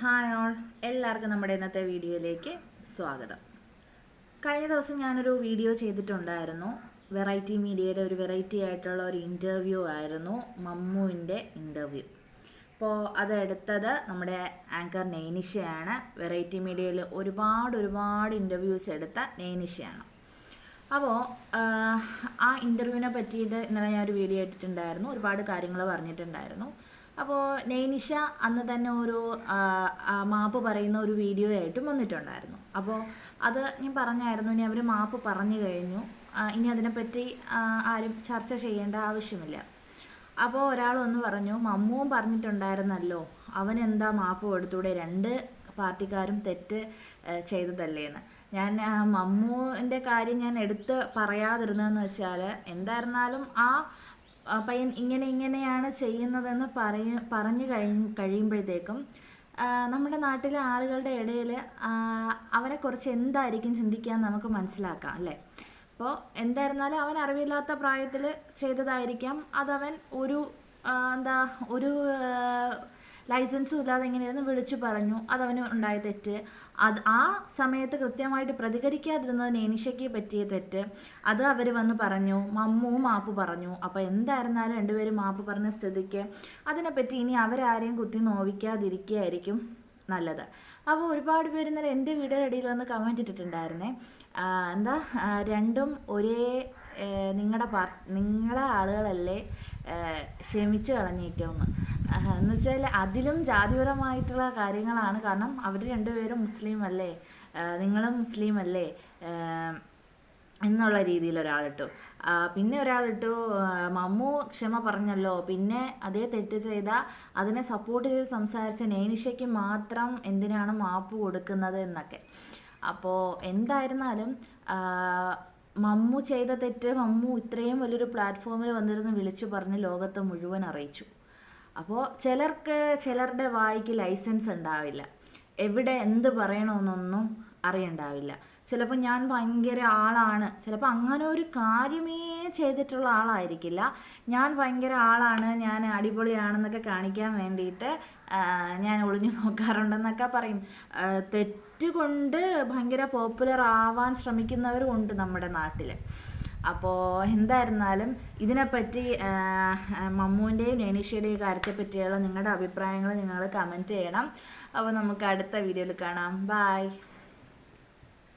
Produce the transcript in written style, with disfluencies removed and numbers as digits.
Hi all, എല്ലാവർക്കും നമ്മുടെ ഇന്നത്തെ വീഡിയോയിലേക്ക് സ്വാഗതം. കഴിഞ്ഞ ദിവസം ഞാനൊരു വീഡിയോ ചെയ്തിട്ടുണ്ടായിരുന്നു. വെറൈറ്റി മീഡിയയുടെ ഒരു വെറൈറ്റി ആയിട്ടുള്ള ഒരു ഇൻ്റർവ്യൂ ആയിരുന്നു, മമ്മുവിൻ്റെ ഇൻ്റർവ്യൂ. അപ്പോൾ അതെടുത്തത് നമ്മുടെ ആങ്കർ നൈനിഷയാണ്. വെറൈറ്റി മീഡിയയിൽ ഒരുപാട് ഇൻ്റർവ്യൂസ് എടുത്ത നൈനിഷയാണ്. അപ്പോൾ ആ ഇൻ്റർവ്യൂവിനെ പറ്റിയിട്ട് ഇന്നലെ ഞാനൊരു വീഡിയോ ഇട്ടിട്ടുണ്ടായിരുന്നു, ഒരുപാട് കാര്യങ്ങൾ പറഞ്ഞിട്ടുണ്ടായിരുന്നു. അപ്പോൾ നൈനിഷ അന്ന് തന്നെ ഒരു മാപ്പ് പറയുന്ന ഒരു വീഡിയോ ആയിട്ടും വന്നിട്ടുണ്ടായിരുന്നു. അപ്പോൾ അത് ഞാൻ പറഞ്ഞായിരുന്നു, ഇനി അവർ മാപ്പ് പറഞ്ഞു കഴിഞ്ഞു, ഇനി അതിനെപ്പറ്റി ആരും ചർച്ച ചെയ്യേണ്ട ആവശ്യമില്ല. അപ്പോൾ ഒരാൾ വന്ന് പറഞ്ഞു, മമ്മുവും പറഞ്ഞിട്ടുണ്ടായിരുന്നല്ലോ, അവൻ എന്താ മാപ്പ് കൊടുത്തൂടെ, രണ്ട് പാർട്ടിക്കാരും തെറ്റ് ചെയ്തതല്ലേന്ന്. ഞാൻ മമ്മുവിൻ്റെ കാര്യം ഞാൻ എടുത്ത് പറയാതിരുന്നതെന്ന് വെച്ചാൽ, എന്തായിരുന്നാലും ആ പയ്യൻ ഇങ്ങനെയാണ് ചെയ്യുന്നതെന്ന് പറഞ്ഞു കഴിയുമ്പോഴത്തേക്കും നമ്മുടെ നാട്ടിലെ ആളുകളുടെ ഇടയിൽ അവനെക്കുറിച്ച് എന്തായിരിക്കും ചിന്തിക്കാൻ നമുക്ക് മനസ്സിലാക്കാം അല്ലേ. അപ്പോൾ എന്തായിരുന്നാലും അവൻ അറിവില്ലാത്ത പ്രായത്തിൽ ചെയ്തതായിരിക്കാം. അതവൻ ഒരു ലൈസൻസും ഇല്ലാതെ എങ്ങനെയായിരുന്നു വിളിച്ചു പറഞ്ഞു, അതവന് ഉണ്ടായ തെറ്റ്. ആ സമയത്ത് കൃത്യമായിട്ട് പ്രതികരിക്കാതിരുന്നത് നൈനിഷയ്ക്ക് പറ്റിയ തെറ്റ്. അത് അവർ വന്ന് പറഞ്ഞു, മമ്മുവും മാപ്പ് പറഞ്ഞു. അപ്പോൾ എന്തായിരുന്നാലും രണ്ടുപേരും മാപ്പ് പറഞ്ഞ സ്ഥിതിക്ക് അതിനെപ്പറ്റി ഇനി അവരാരെയും കുത്തി നോവിക്കാതിരിക്കുകയായിരിക്കും നല്ലത്. അപ്പോൾ ഒരുപാട് പേര് ഇന്നലെ എൻ്റെ വീഡിയോയുടെ ഇടയിൽ വന്ന് കമൻറ്റ് ഇട്ടിട്ടുണ്ടായിരുന്നേ, രണ്ടും ഒരേ നിങ്ങളുടെ ആളുകളല്ലേ, ക്ഷമിച്ച് കളഞ്ഞേക്കുമെന്ന്. എന്ന് വെച്ചാൽ അതിലും ജാതിപരമായിട്ടുള്ള കാര്യങ്ങളാണ്. കാരണം അവർ രണ്ടുപേരും മുസ്ലിം അല്ലേ, നിങ്ങളും മുസ്ലിം അല്ലേ എന്നുള്ള രീതിയിൽ ഒരാളിട്ടു. പിന്നെ ഒരാളിട്ടു, മമ്മു ക്ഷമ പറഞ്ഞല്ലോ, പിന്നെ അതേ തെറ്റ് ചെയ്ത അതിനെ സപ്പോർട്ട് ചെയ്ത് സംസാരിച്ച നൈനിഷയ്ക്ക് മാത്രം എന്തിനാണ് മാപ്പ് കൊടുക്കുന്നത് എന്നൊക്കെ. അപ്പോൾ എന്തായിരുന്നാലും മമ്മു ചെയ്ത തെറ്റ് മമ്മു ഇത്രയും വലിയൊരു പ്ലാറ്റ്ഫോമിൽ വന്നിരുന്ന് വിളിച്ചു പറഞ്ഞ് ലോകത്തെ മുഴുവൻ അറിയിച്ചു. അപ്പോൾ ചിലരുടെ വായിക്ക് ലൈസൻസ് ഉണ്ടാവില്ല, എവിടെ എന്ത് പറയണമെന്നൊന്നും അറിയണ്ടാവില്ല. ചിലപ്പോൾ ഞാൻ ഭയങ്കര ആളാണ്, ചിലപ്പോൾ അങ്ങനെ ഒരു കാര്യമേ ചെയ്തിട്ടുള്ള ആളായിരിക്കില്ല, ഞാൻ ഭയങ്കര ആളാണ്, ഞാൻ അടിപൊളിയാണെന്നൊക്കെ കാണിക്കാൻ വേണ്ടിയിട്ട് ഞാൻ ഒളിഞ്ഞു നോക്കാറുണ്ടെന്നൊക്കെ പറയും. തെറ്റുകൊണ്ട് ഭയങ്കര പോപ്പുലർ ആവാൻ ശ്രമിക്കുന്നവരും ഉണ്ട് നമ്മുടെ നാട്ടിൽ. അപ്പോൾ എന്തായിരുന്നാലും ഇതിനെപ്പറ്റി മമ്മുവിൻ്റെയും നൈനിഷയുടെയും കാര്യത്തെ പറ്റിയുള്ള നിങ്ങളുടെ അഭിപ്രായങ്ങൾ നിങ്ങൾ കമൻറ്റ് ചെയ്യണം. അപ്പോൾ നമുക്ക് അടുത്ത വീഡിയോയിൽ കാണാം. ബായ്.